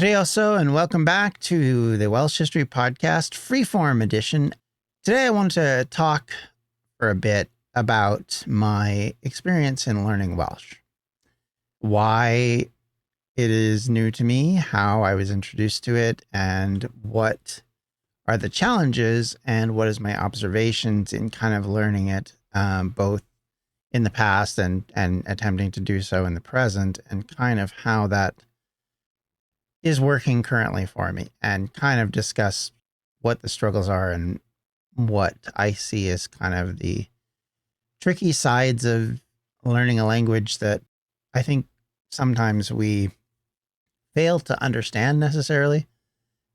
G'day also, and welcome back to the Welsh History Podcast, Freeform edition. Today I want to talk for a bit about my experience in learning Welsh, why it is new to me, how I was introduced to it, and what are the challenges and what is my observations in kind of learning it, both in the past and attempting to do so in the present, and kind of how that is working currently for me, and kind of discuss what the struggles are and what I see as kind of the tricky sides of learning a language that I think sometimes we fail to understand necessarily.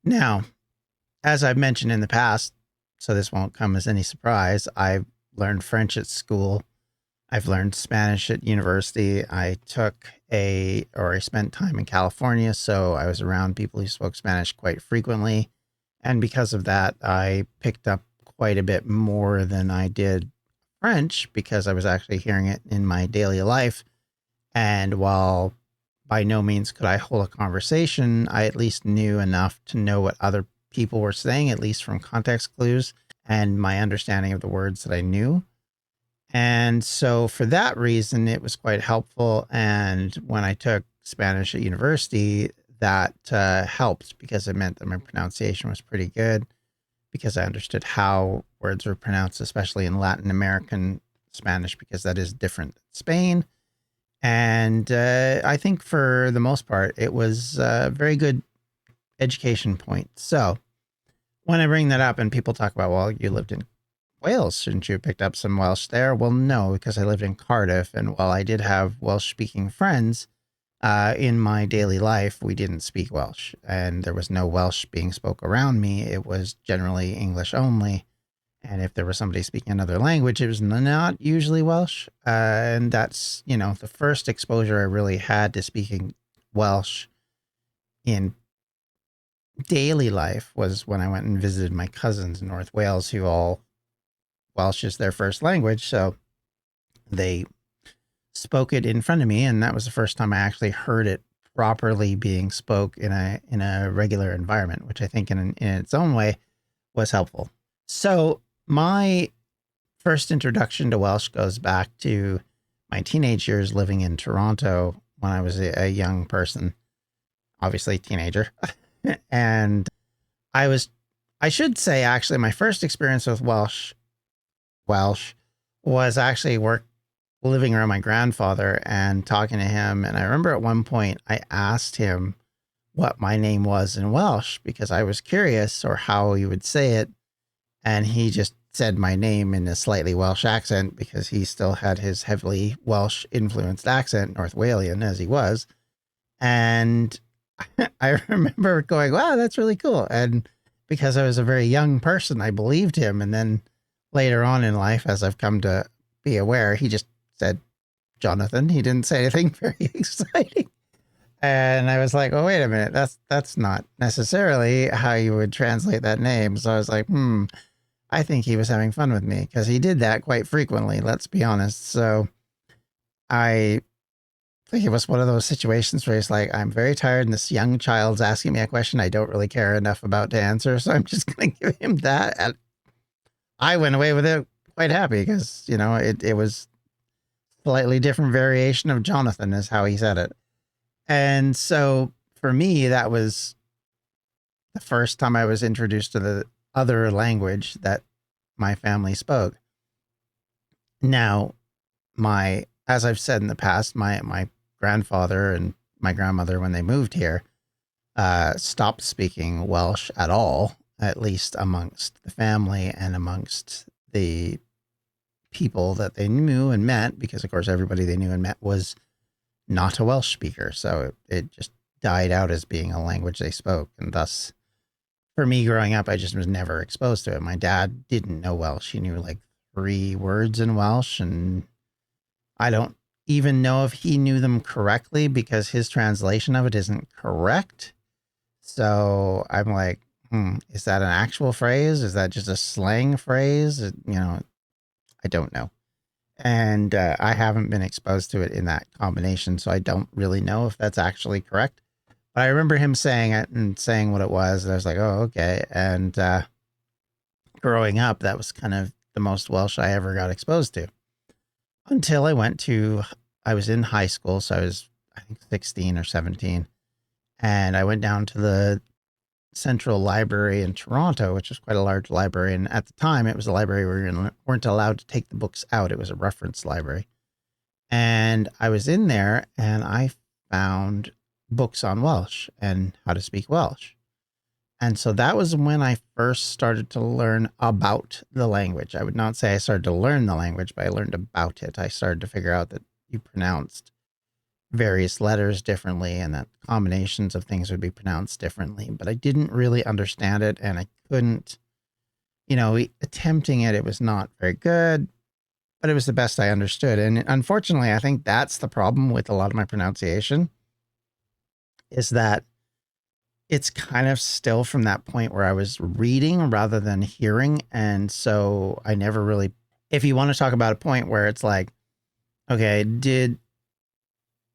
Now, as I've mentioned in the past, so this won't come as any surprise, I've learned French at school. I've learned Spanish at university. I spent time in California, so I was around people who spoke Spanish quite frequently. And because of that, I picked up quite a bit more than I did French because I was actually hearing it in my daily life. And while by no means could I hold a conversation, I at least knew enough to know what other people were saying, at least from context clues and my understanding of the words that I knew. And so for that reason, it was quite helpful. And when I took Spanish at university, that helped because it meant that my pronunciation was pretty good, because I understood how words were pronounced, especially in Latin American Spanish, because that is different than Spain. And I think for the most part, it was a very good education point. So when I bring that up and people talk about, well, you lived in Wales, shouldn't you have picked up some Welsh there? Well, no, because I lived in Cardiff, and while I did have Welsh-speaking friends in my daily life, we didn't speak Welsh, and there was no Welsh being spoke around me. It was generally English only, and if there was somebody speaking another language, it was not usually Welsh, and that's, the first exposure I really had to speaking Welsh in daily life was when I went and visited my cousins in North Wales, who all Welsh is their first language, so they spoke it in front of me, and that was the first time I actually heard it properly being spoke in a regular environment, which I think in its own way was helpful. So my first introduction to Welsh goes back to my teenage years living in Toronto when I was a young person, obviously teenager, and I should say actually my first experience with Welsh was actually living around my grandfather and talking to him. And I remember at one point I asked him what my name was in Welsh because I was curious, or how he would say it. And he just said my name in a slightly Welsh accent because he still had his heavily Welsh influenced accent, North Walian as he was. And I remember going, wow, that's really cool. And because I was a very young person, I believed him. And then later on in life, as I've come to be aware, he just said Jonathan. He didn't say anything very exciting. And I was like, oh, wait a minute. That's not necessarily how you would translate that name. So I was like, I think he was having fun with me, because he did that quite frequently, let's be honest. So I think it was one of those situations where he's like, I'm very tired and this young child's asking me a question I don't really care enough about to answer. So I'm just going to give him that. And I went away with it quite happy because, it was slightly different variation of Jonathan is how he said it. And so for me, that was the first time I was introduced to the other language that my family spoke. Now, as I've said in the past, my grandfather and my grandmother, when they moved here, stopped speaking Welsh at all, at least amongst the family and amongst the people that they knew and met, because of course everybody they knew and met was not a Welsh speaker. So it just died out as being a language they spoke. And thus, for me growing up, I just was never exposed to it. My dad didn't know Welsh. He knew like 3 words in Welsh, and I don't even know if he knew them correctly because his translation of it isn't correct. So I'm like, is that an actual phrase? Is that just a slang phrase? I don't know. And I haven't been exposed to it in that combination, so I don't really know if that's actually correct. But I remember him saying it and saying what it was. And I was like, oh, okay. And growing up, that was kind of the most Welsh I ever got exposed to until I was in high school. So I was, I think, 16 or 17. And I went down to the Central Library in Toronto, which is quite a large library. And at the time, it was a library where you weren't allowed to take the books out. It was a reference library. And I was in there and I found books on Welsh and how to speak Welsh. And so that was when I first started to learn about the language. I would not say I started to learn the language, but I learned about it. I started to figure out that you pronounced various letters differently and that combinations of things would be pronounced differently. But I didn't really understand it and I couldn't, attempting it, it was not very good, but it was the best I understood. And unfortunately, I think that's the problem with a lot of my pronunciation is that it's kind of still from that point where I was reading rather than hearing. And so I never really, if you want to talk about a point where it's like, okay,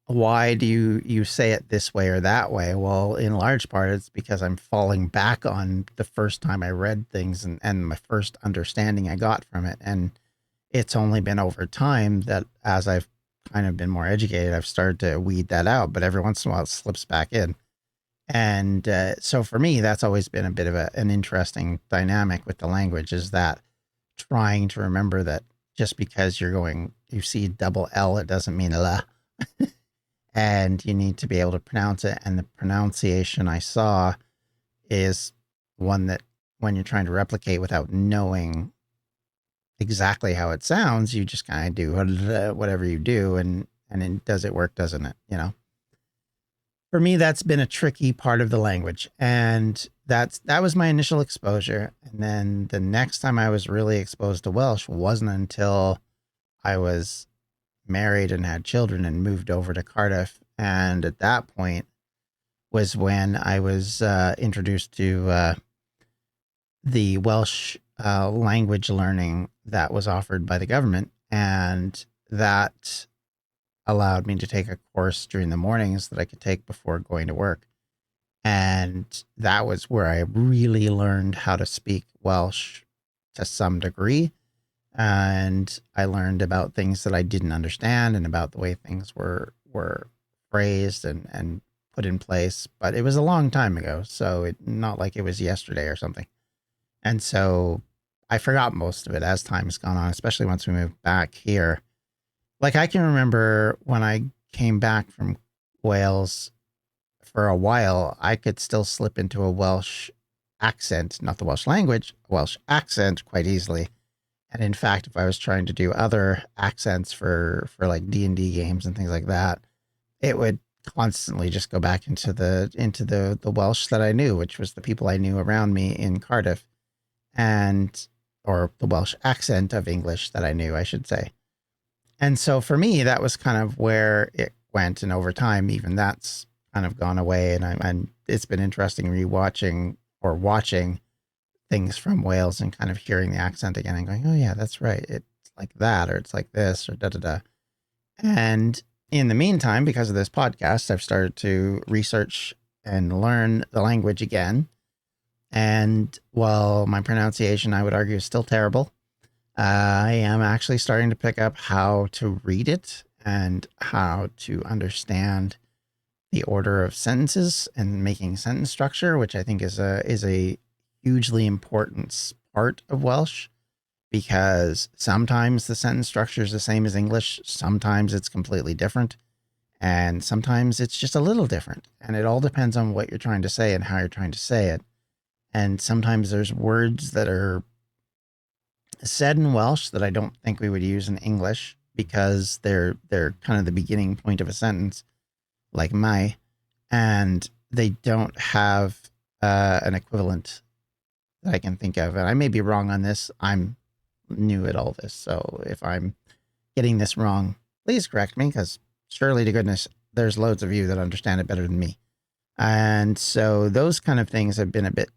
why do you say it this way or that way? Well, in large part, it's because I'm falling back on the first time I read things and my first understanding I got from it. And it's only been over time that as I've kind of been more educated, I've started to weed that out, but every once in a while it slips back in. And so for me, that's always been a bit of an interesting dynamic with the language is that trying to remember that just because you see double L, it doesn't mean la. And you need to be able to pronounce it. And the pronunciation I saw is one that when you're trying to replicate without knowing exactly how it sounds, you just kind of do whatever you do. And does it work? Doesn't it? For me, that's been a tricky part of the language. And that was my initial exposure. And then the next time I was really exposed to Welsh wasn't until I was married and had children and moved over to Cardiff. And at that point was when I was introduced to the Welsh language learning that was offered by the government. And that allowed me to take a course during the mornings that I could take before going to work. And that was where I really learned how to speak Welsh to some degree. And I learned about things that I didn't understand and about the way things were phrased and put in place. But it was a long time ago, so not like it was yesterday or something. And so I forgot most of it as time has gone on, especially once we moved back here. Like I can remember when I came back from Wales for a while, I could still slip into a Welsh accent, not the Welsh language, Welsh accent quite easily. And in fact, if I was trying to do other accents for like D&D games and things like that, it would constantly just go back into the Welsh that I knew, which was the people I knew around me in Cardiff, or the Welsh accent of English that I knew, I should say. And so for me, that was kind of where it went. And over time, even that's kind of gone away. And it's been interesting rewatching or watching things from Wales and kind of hearing the accent again and going, oh yeah, that's right. It's like that, or it's like this, or da da da. And in the meantime, because of this podcast, I've started to research and learn the language again. And while my pronunciation, I would argue, is still terrible, I am actually starting to pick up how to read it and how to understand the order of sentences and making sentence structure, which I think is a hugely important part of Welsh, because sometimes the sentence structure is the same as English, sometimes it's completely different, and sometimes it's just a little different. And it all depends on what you're trying to say and how you're trying to say it. And sometimes there's words that are said in Welsh that I don't think we would use in English because they're kind of the beginning point of a sentence, like my, and they don't have an equivalent that I can think of. And I may be wrong on this. I'm new at all this. So if I'm getting this wrong, please correct me, because surely to goodness, there's loads of you that understand it better than me. And so those kind of things have been a bit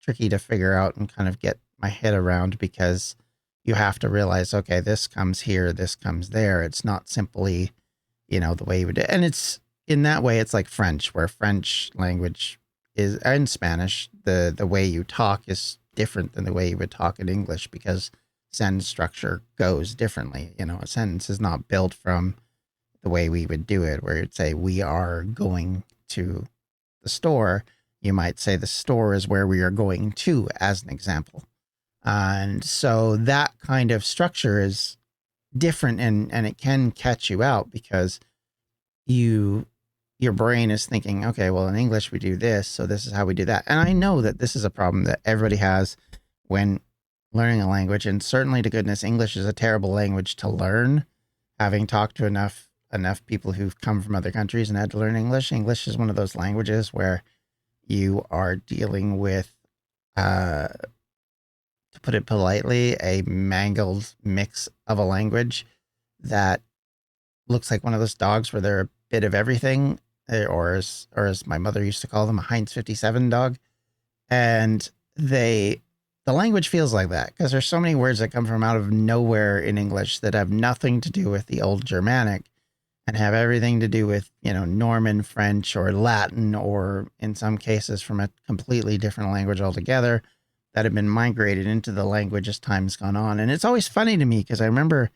tricky to figure out and kind of get my head around, because you have to realize, okay, this comes here, this comes there. It's not simply, the way you would, and it's in that way, it's like French, where French language is, and Spanish, the way you talk is different than the way you would talk in English because sentence structure goes differently. You know, a sentence is not built from the way we would do it, where you'd say, we are going to the store. You might say the store is where we are going to, as an example. And so that kind of structure is different, and it can catch you out because your brain is thinking, okay, well, in English we do this, so this is how we do that. And I know that this is a problem that everybody has when learning a language, and certainly to goodness, English is a terrible language to learn. Having talked to enough people who've come from other countries and had to learn English, English is one of those languages where you are dealing with, to put it politely, a mangled mix of a language that looks like one of those dogs where they're a bit of everything, or as my mother used to call them, a Heinz 57 dog. And the language feels like that because there's so many words that come from out of nowhere in English that have nothing to do with the old Germanic and have everything to do with, you know, Norman French or Latin, or in some cases from a completely different language altogether that have been migrated into the language as time's gone on. And it's always funny to me because I remember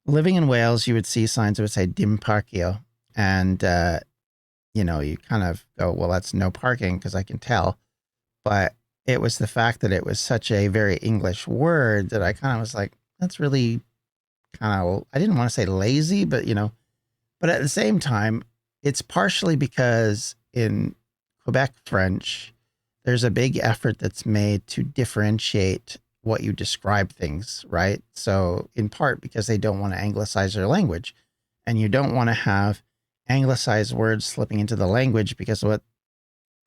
living in Wales, you would see signs that would say dim parcio. And, you know, you kind of go, well, that's no parking because I can tell. But it was the fact that it was such a very English word that I kind of was like, that's really kind of, I didn't want to say lazy, but, you know, but at the same time, it's partially because in Quebec French, there's a big effort that's made to differentiate what you describe things, right? So in part because they don't want to anglicize their language, and you don't want to have anglicized words slipping into the language because what,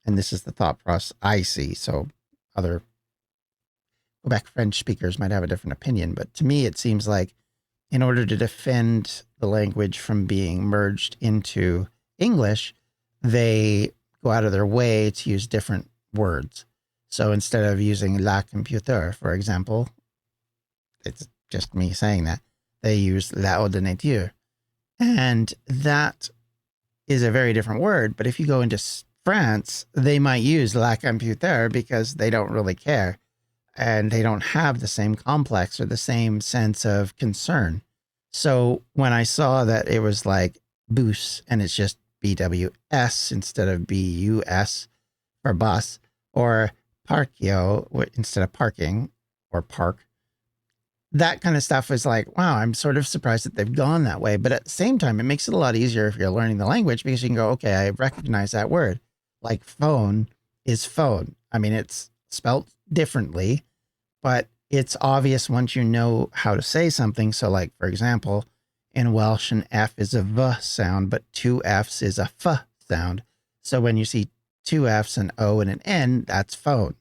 and this is the thought process I see. So other Quebec French speakers might have a different opinion, but to me, it seems like in order to defend the language from being merged into English, they go out of their way to use different words. So instead of using la computer, for example, it's just me saying that, they use la ordinateur. And that is a very different word. But if you go into France, they might use la computer because they don't really care. And they don't have the same complex or the same sense of concern. So when I saw that it was like bus and it's just BWS instead of BUS for bus, or parkio instead of parking or park, that kind of stuff is like, wow, I'm sort of surprised that they've gone that way. But at the same time, it makes it a lot easier if you're learning the language because you can go, okay, I recognize that word. Like phone is phone. I mean, it's spelt differently, but it's obvious once you know how to say something. So like, for example, in Welsh, an F is a V sound, but two Fs is a F sound. So when you see two Fs, an O and an N, that's phone,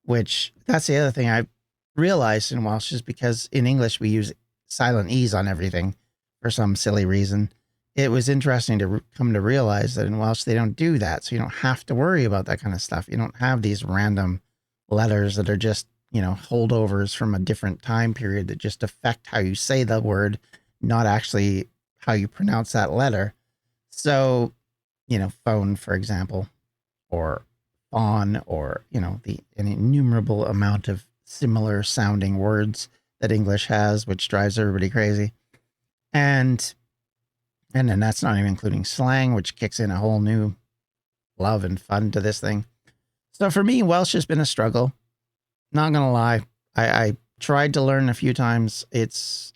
which that's the other thing I realized in Welsh is because in English, we use silent E's on everything for some silly reason. It was interesting to come to realize that in Welsh, they don't do that. So you don't have to worry about that kind of stuff. You don't have these random letters that are just, you know, holdovers from a different time period that just affect how you say the word, not actually how you pronounce that letter. So, you know, phone, for example, or fawn, or, you know, an innumerable amount of similar sounding words that English has, which drives everybody crazy. And then that's not even including slang, which kicks in a whole new love and fun to this thing. So for me, Welsh has been a struggle. Not gonna lie. I tried to learn a few times. I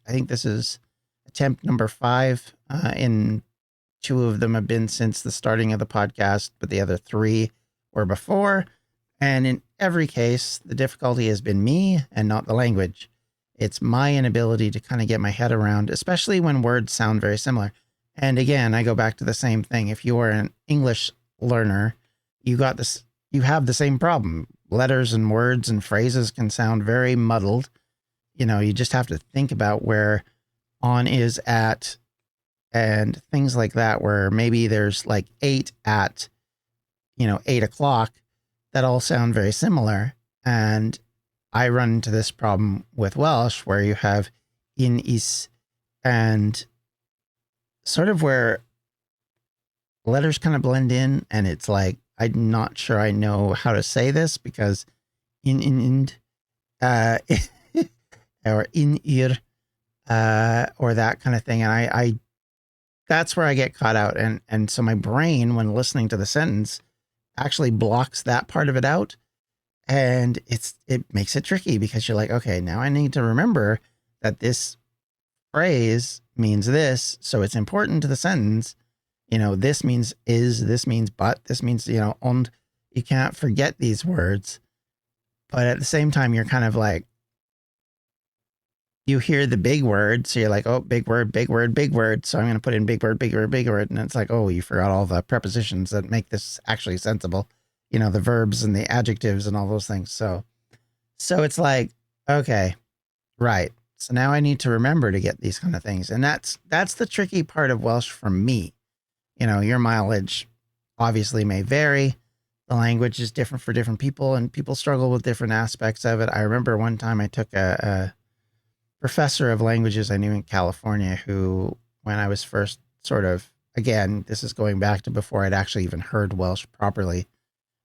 think this is attempt number 5. In 2 of them have been since the starting of the podcast, but the other 3 were before. And in every case, the difficulty has been me and not the language. It's my inability to kind of get my head around, especially when words sound very similar. And again, I go back to the same thing. If you are an English learner, you have the same problem. Letters and words and phrases can sound very muddled. You know, you just have to think about where on is at and things like that, where maybe there's like 8 at, 8 o'clock that all sound very similar. And I run into this problem with Welsh where you have in is, and sort of where letters kind of blend in, and it's like, I'm not sure I know how to say this because in, uh, or in ear, or that kind of thing. And I that's where I get caught out. And so my brain, when listening to the sentence, actually blocks that part of it out. And it makes it tricky because you're like, okay, now I need to remember that this phrase means this. So it's important to the sentence. This means is, this means but, this means, and you can't forget these words. But at the same time, you're kind of like, you hear the big word. So you're like, oh, big word, big word, big word. So I'm going to put in big word, big word, big word. And it's like, oh, you forgot all the prepositions that make this actually sensible. The verbs and the adjectives and all those things. So it's like, okay, right. So now I need to remember to get these kind of things. And that's the tricky part of Welsh for me. Your mileage obviously may vary. The language is different for different people, and people struggle with different aspects of it. I remember one time I took a professor of languages I knew in California who, when I was first sort of, again, this is going back to before I'd actually even heard Welsh properly.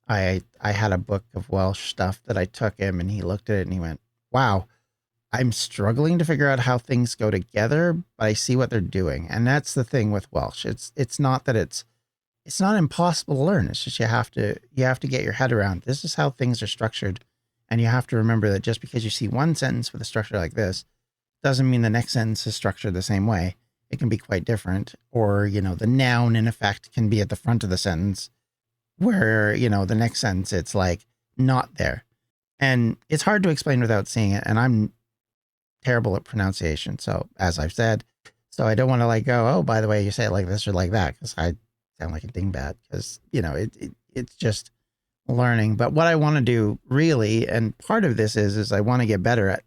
I had a book of Welsh stuff that I took him, and he looked at it and he went, wow, I'm struggling to figure out how things go together, but I see what they're doing. And that's the thing with Welsh. It's not that it's not impossible to learn. It's just you have to get your head around this is how things are structured. And you have to remember that just because you see one sentence with a structure like this doesn't mean the next sentence is structured the same way. It can be quite different. Or, the noun in effect can be at the front of the sentence where, the next sentence, it's like not there. And it's hard to explain without seeing it. And I'm terrible at pronunciation. So as I've said, so I don't want to like go, oh, by the way, you say it like this or like that, because I sound like a dingbat because, it's just learning. But what I want to do really, and part of this is I want to get better at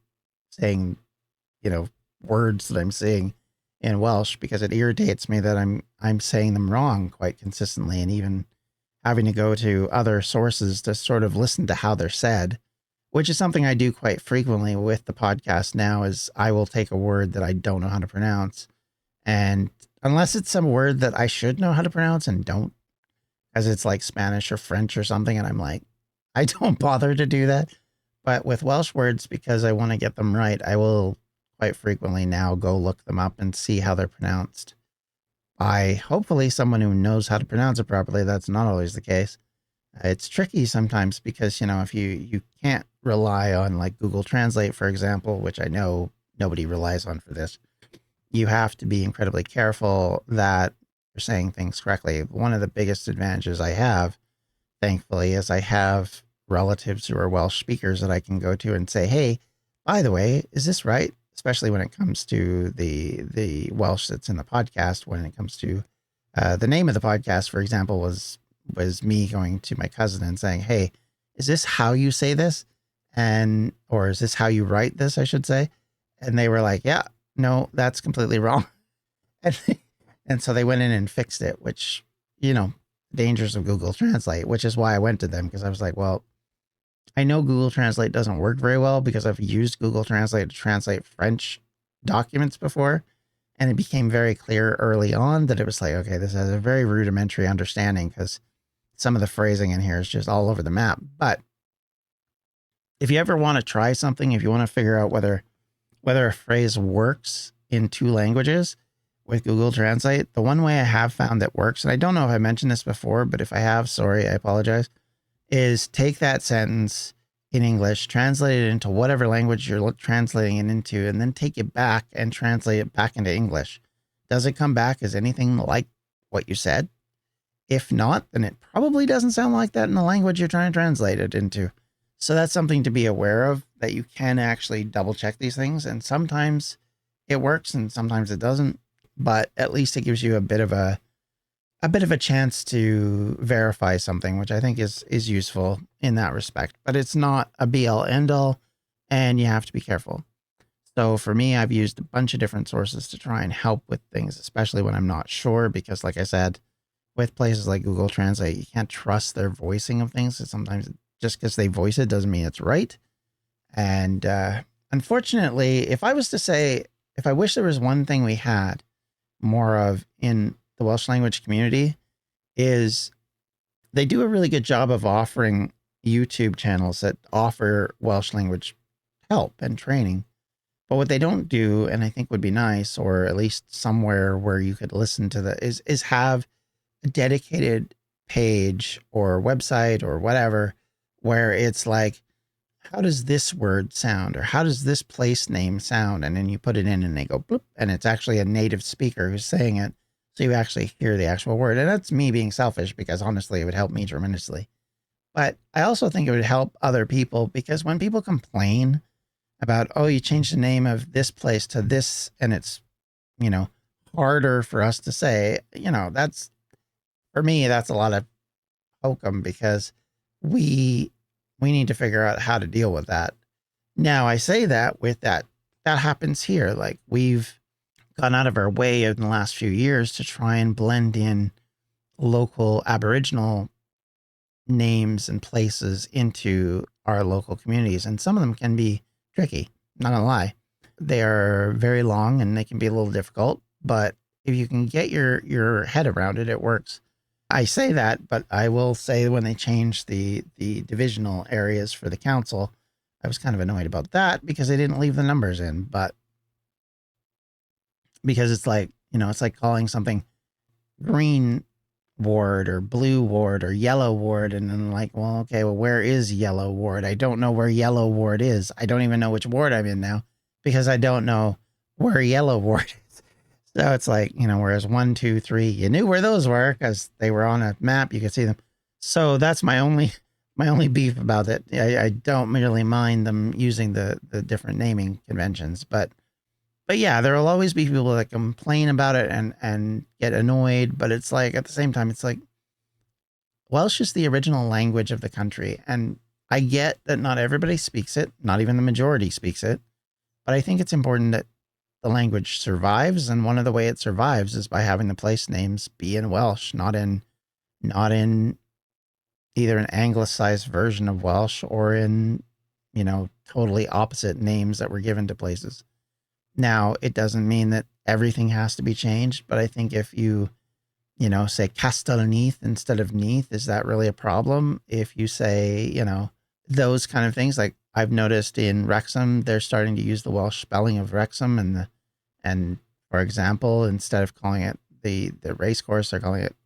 saying, words that I'm saying in Welsh, because it irritates me that I'm saying them wrong quite consistently, and even having to go to other sources to sort of listen to how they're said, which is something I do quite frequently with the podcast now. Is I will take a word that I don't know how to pronounce, and unless it's some word that I should know how to pronounce and don't, as it's like Spanish or French or something, and I'm like, I don't bother to do that. But with Welsh words, because I want to get them right, I will quite frequently now go look them up and see how they're pronounced by hopefully someone who knows how to pronounce it properly. That's not always the case. It's tricky sometimes because, if you can't rely on like Google Translate, for example, which I know nobody relies on for this, you have to be incredibly careful that you're saying things correctly. One of the biggest advantages I have, thankfully, is I have relatives who are Welsh speakers that I can go to and say, hey, by the way, is this right? Especially when it comes to the Welsh that's in the podcast. When it comes to the name of the podcast, for example, was me going to my cousin and saying, hey, is this how you say this? Or is this how you write this, I should say? And they were like, yeah, no, that's completely wrong. And so they went in and fixed it, which, dangers of Google Translate, which is why I went to them, because I was like, well, I know Google Translate doesn't work very well because I've used Google Translate to translate French documents before. And it became very clear early on that it was like, okay, this has a very rudimentary understanding because some of the phrasing in here is just all over the map. But if you ever want to try something, if you want to figure out whether a phrase works in two languages with Google Translate, the one way I have found that works, and I don't know if I mentioned this before, but if I have, sorry, I apologize, is take that sentence in English, translate it into whatever language you're translating it into, and then take it back and translate it back into English. Does it come back as anything like what you said? If not, then it probably doesn't sound like that in the language you're trying to translate it into. So that's something to be aware of, that you can actually double check these things. And sometimes it works and sometimes it doesn't, but at least it gives you a bit of a chance to verify something, which I think is useful in that respect. But it's not a be all end all, and you have to be careful. So for me, I've used a bunch of different sources to try and help with things, especially when I'm not sure, because like I said, with places like Google Translate, you can't trust their voicing of things. Sometimes just because they voice it doesn't mean it's right. And unfortunately, if I wish there was one thing we had more of in the Welsh language community, is they do a really good job of offering YouTube channels that offer Welsh language help and training. But what they don't do, and I think would be nice, or at least somewhere where you could listen to is have a dedicated page or website or whatever, where it's like, how does this word sound? Or how does this place name sound? And then you put it in and they go bloop, and it's actually a native speaker who's saying it. So you actually hear the actual word. And that's me being selfish, because honestly, it would help me tremendously. But I also think it would help other people, because when people complain about, oh, you changed the name of this place to this, and it's, you know, harder for us to say, that's, for me, that's a lot of hokum, because we need to figure out how to deal with that. Now, I say that with that happens here. Like, we've gone out of our way in the last few years to try and blend in local Aboriginal names and places into our local communities. And some of them can be tricky, not gonna lie. They are very long and they can be a little difficult, but if you can get your head around it, it works. I say that, but I will say when they changed the divisional areas for the council, I was kind of annoyed about that, because they didn't leave the numbers in. But because it's like, it's like calling something green ward or blue ward or yellow ward, and then like, well, okay, well, where is yellow ward? I don't know where yellow ward is. I don't even know which ward I'm in now, because I don't know where yellow ward is. So it's like, whereas 1, 2, 3, you knew where those were because they were on a map, you could see them. So that's my only beef about it. I don't really mind them using the different naming conventions, but yeah, there will always be people that complain about it and get annoyed. But it's like, at the same time, it's like, Welsh is the original language of the country. And I get that not everybody speaks it, not even the majority speaks it. But I think it's important that the language survives. And one of the way it survives is by having the place names be in Welsh, not in either an anglicized version of Welsh or in, totally opposite names that were given to places. Now, it doesn't mean that everything has to be changed, but I think if you, say Castellneath instead of Neath, is that really a problem? If you say, those kind of things, like I've noticed in Wrexham, they're starting to use the Welsh spelling of Wrexham, and for example, instead of calling it the race course, they're calling it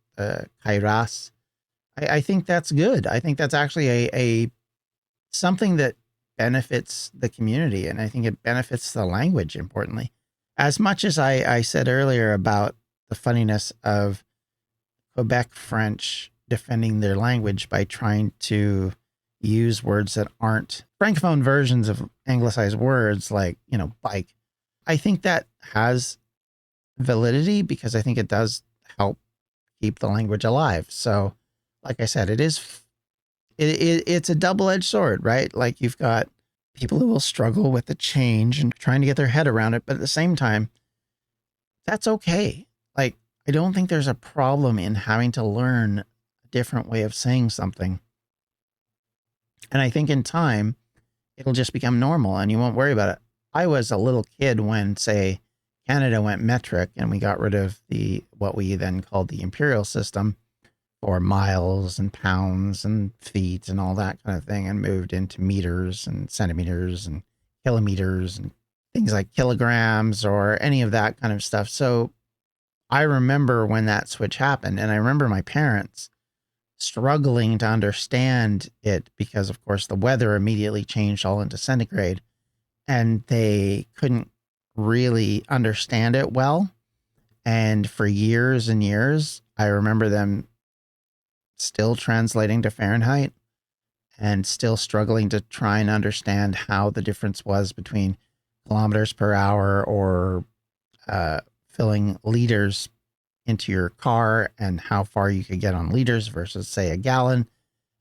Kairas. I think that's good. I think that's actually a something that benefits the community, and I think it benefits the language, importantly. As much as I said earlier about the funniness of Quebec French defending their language by trying to use words that aren't Francophone versions of anglicized words, like, bike, I think that has validity, because I think it does help keep the language alive. So, like I said, it's a double-edged sword, right? Like, you've got people who will struggle with the change and trying to get their head around it, but at the same time, that's okay. Like, I don't think there's a problem in having to learn a different way of saying something. And I think in time, it'll just become normal and you won't worry about it. I was a little kid when, say, Canada went metric and we got rid of what we then called the imperial system, or miles and pounds and feet and all that kind of thing, and moved into meters and centimeters and kilometers and things like kilograms or any of that kind of stuff. So I remember when that switch happened, and I remember my parents struggling to understand it, because of course the weather immediately changed all into centigrade and they couldn't really understand it well. And for years and years, I remember them still translating to Fahrenheit and still struggling to try and understand how the difference was between kilometers per hour or filling liters into your car, and how far you could get on liters versus, say, a gallon,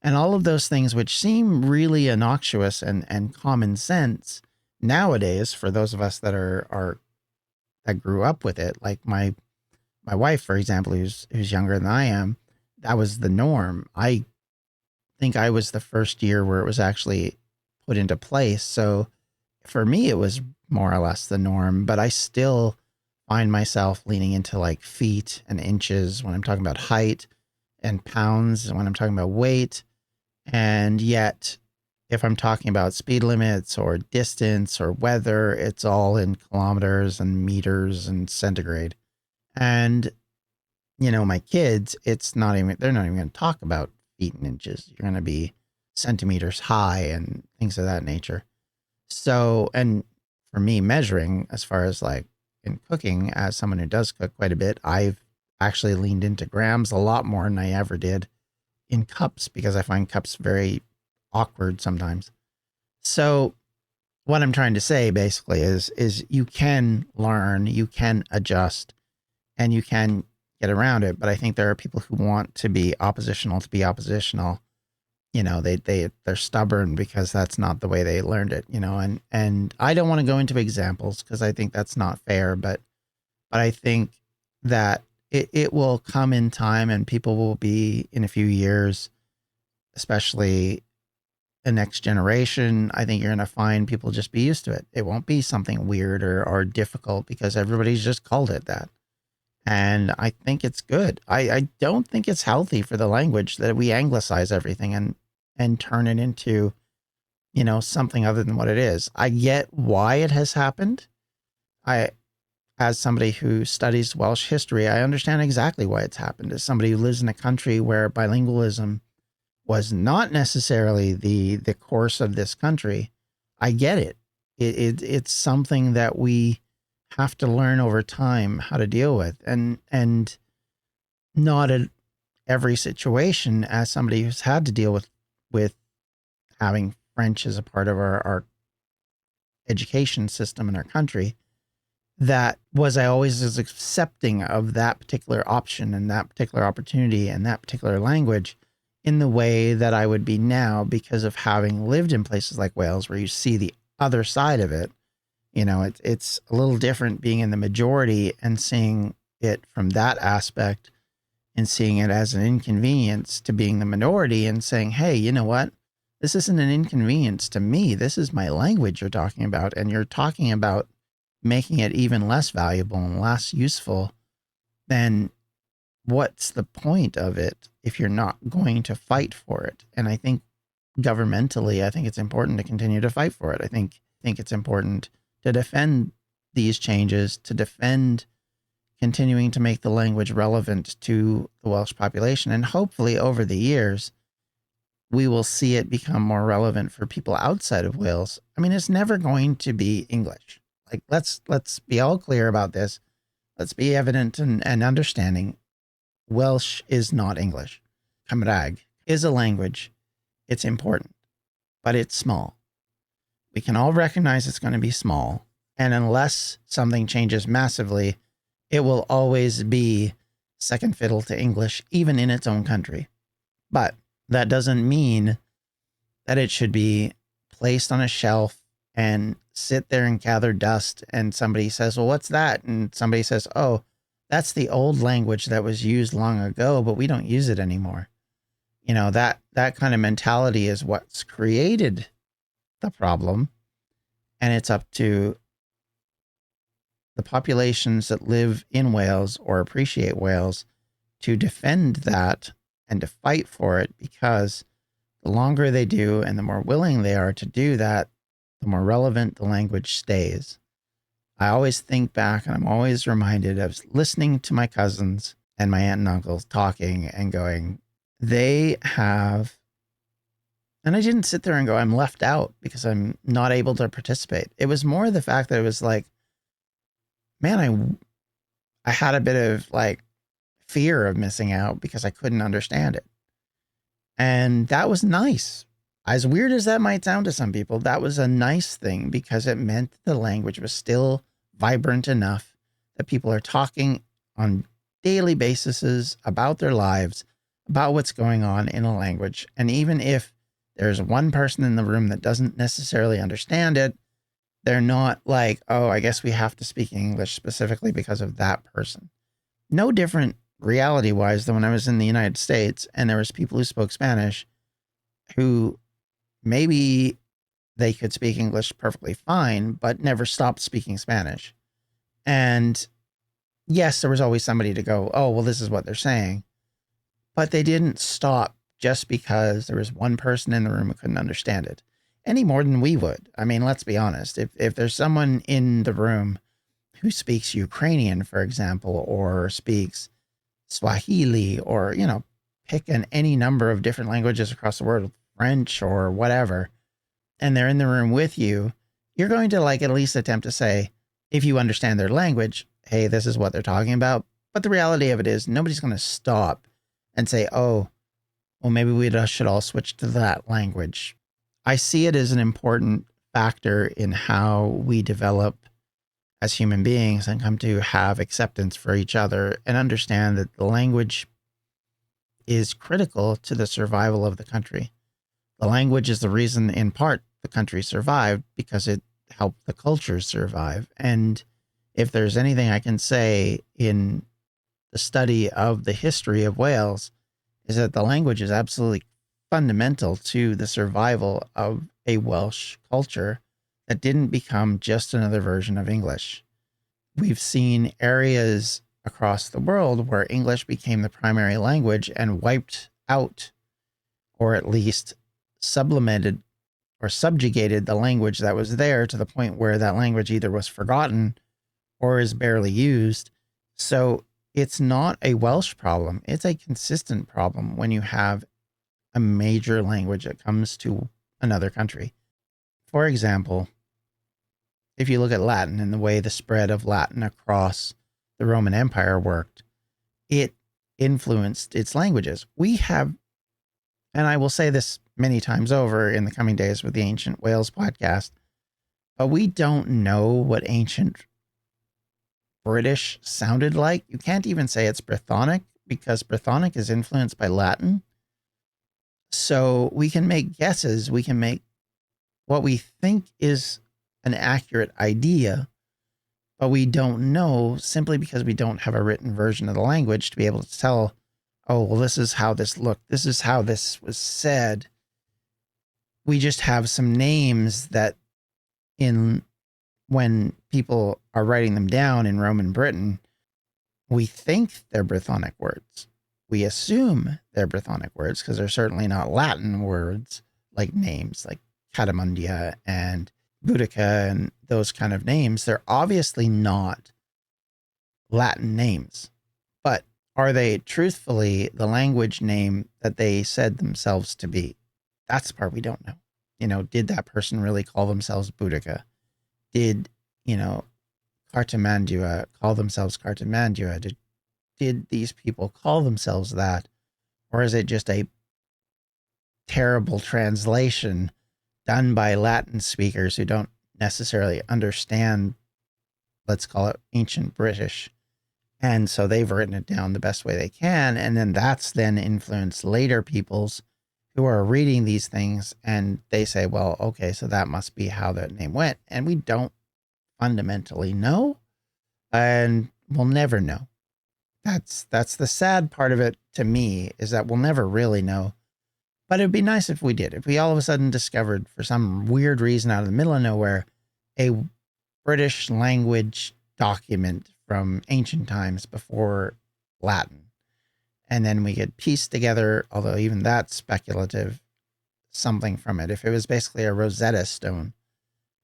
and all of those things, which seem really innocuous and common sense nowadays for those of us that that grew up with it. Like my wife, for example, who's younger than I am, that was the norm. I think I was the first year where it was actually put into place. So for me, it was more or less the norm, but I still find myself leaning into like feet and inches when I'm talking about height. and pounds when I'm talking about weight. And yet, if I'm talking about speed limits or distance or weather, it's all in kilometers and meters and centigrade. And, my kids, they're not even going to talk about feet and inches. You're going to be centimeters high and things of that nature. So, and for me, measuring as far as like in cooking, as someone who does cook quite a bit, I've actually leaned into grams a lot more than I ever did in cups, because I find cups very awkward sometimes. So what I'm trying to say basically is you can learn, you can adjust, and you can get around it. But I think there are people who want to be oppositional to be oppositional. They're stubborn because that's not the way they learned it, and I don't want to go into examples because I think that's not fair, but I think that it will come in time, and people will be, in a few years, especially the next generation, I think you're going to find people just be used to it. It won't be something weird or difficult because everybody's just called it that. And I think it's good. I don't think it's healthy for the language that we anglicize everything and turn it into, something other than what it is. I get why it has happened. As somebody who studies Welsh history, I understand exactly why it's happened. As somebody who lives in a country where bilingualism was not necessarily the course of this country, I get it. It's something that we have to learn over time how to deal with, and not at every situation, as somebody who's had to deal with having French as a part of our education system in our country, that was I always as accepting of that particular option and that particular opportunity and that particular language in the way that I would be now, because of having lived in places like Wales where you see the other side of it. It's a little different being in the majority and seeing it from that aspect and seeing it as an inconvenience, to being the minority and saying, hey, you know what? This isn't an inconvenience to me. This is my language you're talking about. And you're talking about making it even less valuable and less useful. Then what's the point of it if you're not going to fight for it? And I think governmentally, I think it's important to continue to fight for it. I think it's important to defend these changes, to defend continuing to make the language relevant to the Welsh population. And hopefully over the years, we will see it become more relevant for people outside of Wales. I mean, it's never going to be English. Like, let's be all clear about this. Let's be evident and understanding. Welsh is not English. Cymraeg is a language. It's important, but it's small. We can all recognize it's going to be small. And unless something changes massively, it will always be second fiddle to English, even in its own country. But that doesn't mean that it should be placed on a shelf and sit there and gather dust. And somebody says, well, what's that? And somebody says, oh, that's the old language that was used long ago, but we don't use it anymore. That kind of mentality is what's created the problem. And it's up to the populations that live in Wales or appreciate Wales to defend that and to fight for it, because the longer they do and the more willing they are to do that, the more relevant the language stays. I always think back, and I'm always reminded of listening to my cousins and my aunt and uncles talking and going, they have, and I didn't sit there and go, I'm left out because I'm not able to participate. It was more the fact that it was like, man, I had a bit of like fear of missing out because I couldn't understand it. And that was nice. As weird as that might sound to some people, that was a nice thing, because it meant the language was still vibrant enough that people are talking on daily basis about their lives, about what's going on in a language. And even if there's one person in the room that doesn't necessarily understand it, they're not like, oh, I guess we have to speak English specifically because of that person. No different reality-wise than when I was in the United States and there was people who spoke Spanish who maybe they could speak English perfectly fine, but never stopped speaking Spanish. And yes, there was always somebody to go, oh, well, this is what they're saying. But they didn't stop just because there was one person in the room who couldn't understand it any more than we would. I mean, let's be honest. If there's someone in the room who speaks Ukrainian, for example, or speaks Swahili, or, pick any number of different languages across the world, French or whatever, and they're in the room with you, you're going to at least attempt to say, if you understand their language, hey, this is what they're talking about. But the reality of it is nobody's going to stop and say, oh, well, maybe we should all switch to that language. I see it as an important factor in how we develop as human beings and come to have acceptance for each other and understand that the language is critical to the survival of the country. The language is the reason, in part, the country survived, because it helped the culture survive. And if there's anything I can say in the study of the history of Wales, is that the language is absolutely fundamental to the survival of a Welsh culture that didn't become just another version of English. We've seen areas across the world where English became the primary language and wiped out, or at least sublimated or subjugated the language that was there to the point where that language either was forgotten or is barely used. So it's not a Welsh problem. It's a consistent problem when you have a major language that comes to another country. For example, if you look at Latin and the way the spread of Latin across the Roman Empire worked, it influenced its languages. We have, and I will say this many times over in the coming days with the Ancient Wales podcast, but we don't know what ancient British sounded like. You can't even say it's Brythonic, because Brythonic is influenced by Latin. So we can make guesses. We can make what we think is an accurate idea, but we don't know, simply because we don't have a written version of the language to be able to tell, oh, well, this is how this looked. This is how this was said. We just have some names that when people are writing them down in Roman Britain, we think they're Brythonic words. We assume they're Brythonic words because they're certainly not Latin words, like names like Catamundia and Boudica and those kind of names. They're obviously not Latin names, but are they truthfully the language name that they said themselves to be? That's the part we don't know. Did that person really call themselves Boudica? Did, Cartimandua call themselves Cartimandua? Did these people call themselves that? Or is it just a terrible translation done by Latin speakers who don't necessarily understand, let's call it ancient British? And so they've written it down the best way they can. And then that's then influenced later peoples who are reading these things, and they say, well, okay, so that must be how that name went. And we don't fundamentally know, and we'll never know. That's the sad part of it to me, is that we'll never really know. But it'd be nice if we did. If we all of a sudden discovered, for some weird reason out of the middle of nowhere, a British language document from ancient times before Latin. And then we could piece together, although even that's speculative, something from it. If it was basically a Rosetta Stone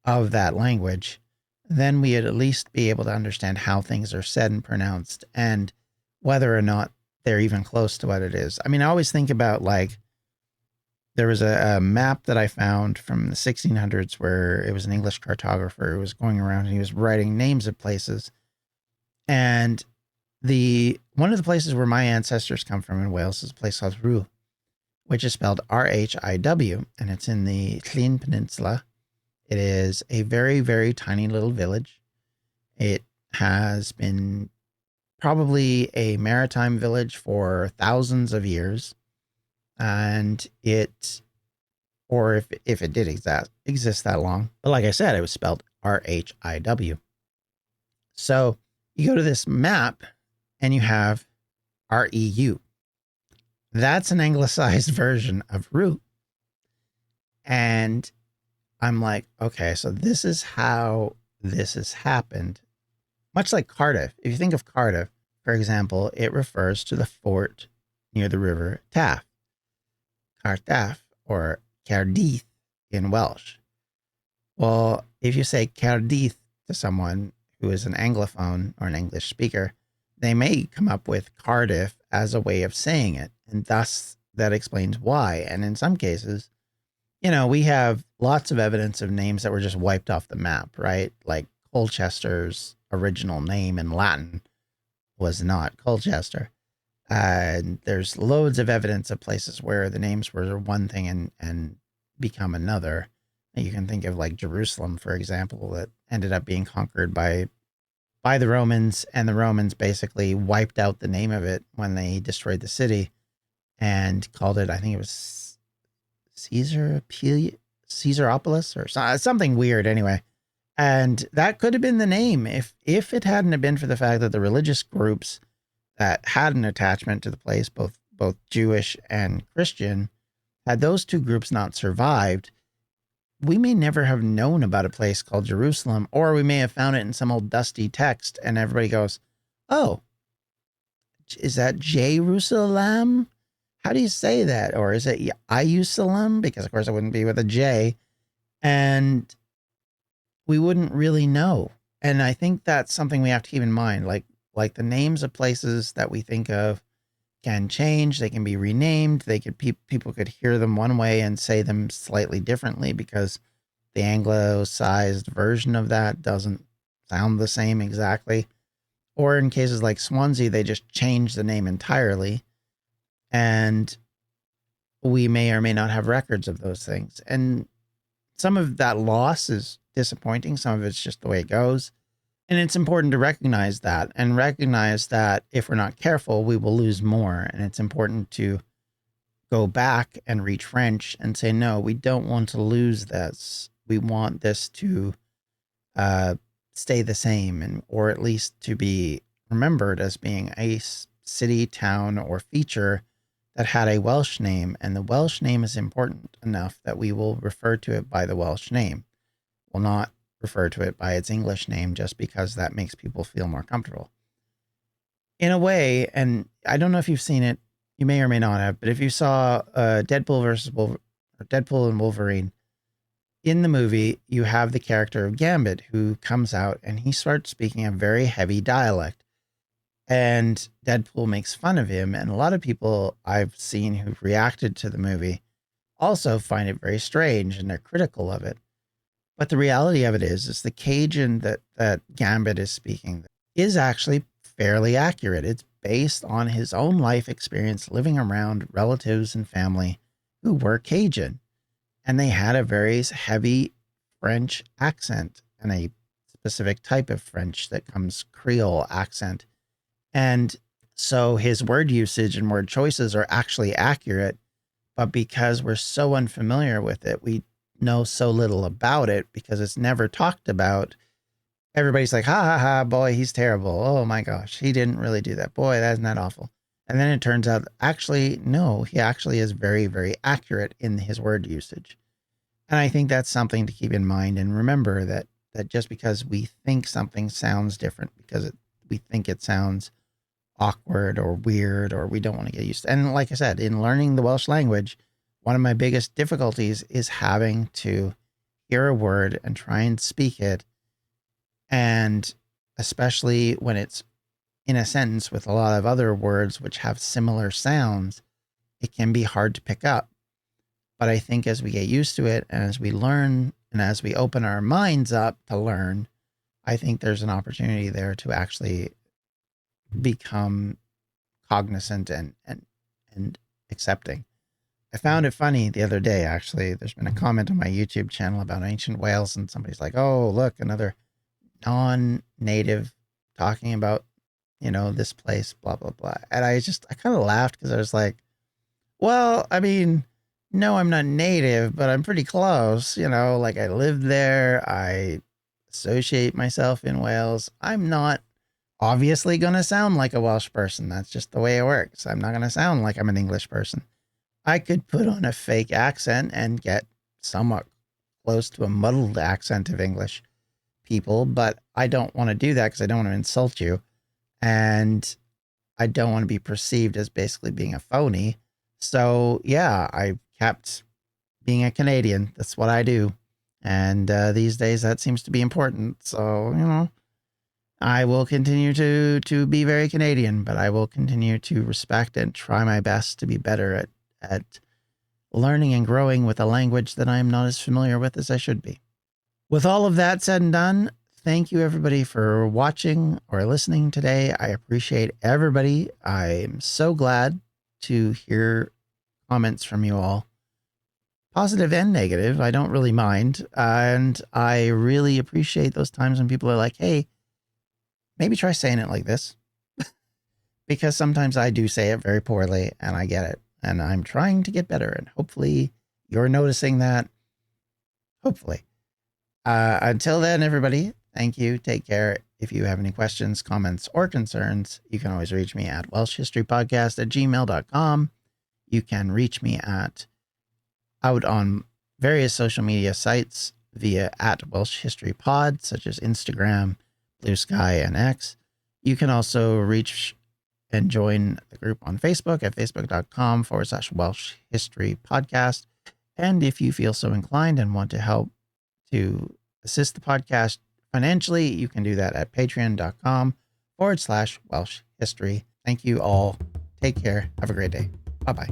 of that language, then we'd at least be able to understand how things are said and pronounced, and whether or not they're even close to what it is. I mean, I always think about, there was a map that I found from the 1600s where it was an English cartographer who was going around and he was writing names of places. And one of the places where my ancestors come from in Wales is a place called Rhyw, which is spelled Rhiw, and it's in the Llŷn Peninsula. It is a very, very tiny little village. It has been probably a maritime village for thousands of years. And if it did exist that long, but like I said, it was spelled Rhiw. So you go to this map and you have REU. That's an anglicized version of Rhyw. And I'm like, okay, so this is how this has happened. Much like Cardiff. If you think of Cardiff, for example, it refers to the fort near the river Taff, Cartaff, or Cardiff in Welsh. Well, if you say Cardiff to someone who is an Anglophone or an English speaker, they may come up with Cardiff as a way of saying it. And thus that explains why. And in some cases, we have lots of evidence of names that were just wiped off the map, right? Like Colchester's original name in Latin was not Colchester. And there's loads of evidence of places where the names were one thing and become another. You can think of like Jerusalem, for example, that ended up being conquered by the Romans, and the Romans basically wiped out the name of it when they destroyed the city and called it, I think it was Caesaropolis or something weird anyway. And that could have been the name if it hadn't have been for the fact that the religious groups that had an attachment to the place, both Jewish and Christian, had those two groups not survived, we may never have known about a place called Jerusalem, or we may have found it in some old dusty text and everybody goes, oh, is that Jerusalem? How do you say that? Or is it Jerusalem? Because of course it wouldn't be with a J. And we wouldn't really know. And I think that's something we have to keep in mind. Like the names of places that we think of can change. They can be renamed. People could hear them one way and say them slightly differently because the anglicized version of that doesn't sound the same exactly. Or in cases like Swansea, they just change the name entirely. And we may or may not have records of those things. And some of that loss is disappointing. Some of it's just the way it goes. And it's important to recognize that if we're not careful, we will lose more. And it's important to go back and read French and say, no, we don't want to lose this. We want this to stay the same, or at least to be remembered as being a city, town, or feature that had a Welsh name. And the Welsh name is important enough that we will refer to it by the Welsh name. We'll not refer to it by its English name just because that makes people feel more comfortable. In a way, and I don't know if you've seen it, you may or may not have, but if you saw Deadpool and Wolverine, in the movie, you have the character of Gambit who comes out and he starts speaking a very heavy dialect. And Deadpool makes fun of him. And a lot of people I've seen who've reacted to the movie also find it very strange and they're critical of it. But the reality of it is the Cajun that Gambit is speaking is actually fairly accurate. It's based on his own life experience living around relatives and family who were Cajun. And they had a very heavy French accent and a specific type of French that comes Creole accent. And so his word usage and word choices are actually accurate. But because we're so unfamiliar with it, we know so little about it because it's never talked about. Everybody's like, ha ha ha, boy, he's terrible. Oh my gosh, he didn't really do that. Boy, isn't that awful. And then it turns out, actually, no, he actually is very, very accurate in his word usage. And I think that's something to keep in mind and remember that just because we think something sounds different because we think it sounds awkward or weird or we don't want to get used to. And like I said, in learning the Welsh language, one of my biggest difficulties is having to hear a word and try and speak it. And especially when it's in a sentence with a lot of other words which have similar sounds, it can be hard to pick up. But I think as we get used to it and as we learn and as we open our minds up to learn, I think there's an opportunity there to actually become cognizant and accepting. I found it funny the other day, actually. There's been a comment on my YouTube channel about ancient Wales, and somebody's like, oh, look, another non-native talking about, this place, blah, blah, blah. And I kind of laughed because I was like, well, I mean, no, I'm not native, but I'm pretty close. Like I lived there. I associate myself in Wales. I'm not obviously going to sound like a Welsh person. That's just the way it works. I'm not going to sound like I'm an English person. I could put on a fake accent and get somewhat close to a muddled accent of English people, but I don't want to do that because I don't want to insult you. And I don't want to be perceived as basically being a phony. So yeah, I kept being a Canadian. That's what I do. And these days that seems to be important. So, I will continue to be very Canadian, but I will continue to respect and try my best to be better at learning and growing with a language that I'm not as familiar with as I should be. With all of that said and done, thank you everybody for watching or listening today. I appreciate everybody. I'm so glad to hear comments from you all, positive and negative. I don't really mind. And I really appreciate those times when people are like, hey, maybe try saying it like this. Because sometimes I do say it very poorly and I get it. And I'm trying to get better. And hopefully you're noticing that. Hopefully. Until then, everybody, thank you. Take care. If you have any questions, comments, or concerns, you can always reach me at welshhistorypodcast@gmail.com. You can reach me out on various social media sites via @WelshHistoryPod, such as Instagram, Blue Sky, and X. You can also reach and join the group on Facebook at facebook.com/Welsh History Podcast. And if you feel so inclined and want to help to assist the podcast financially, you can do that at patreon.com/Welsh History. Thank you all. Take care. Have a great day. Bye-bye.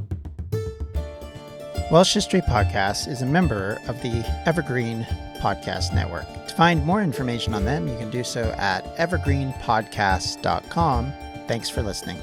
Welsh History Podcasts is a member of the Evergreen Podcast Network. To find more information on them, you can do so at evergreenpodcasts.com. Thanks for listening.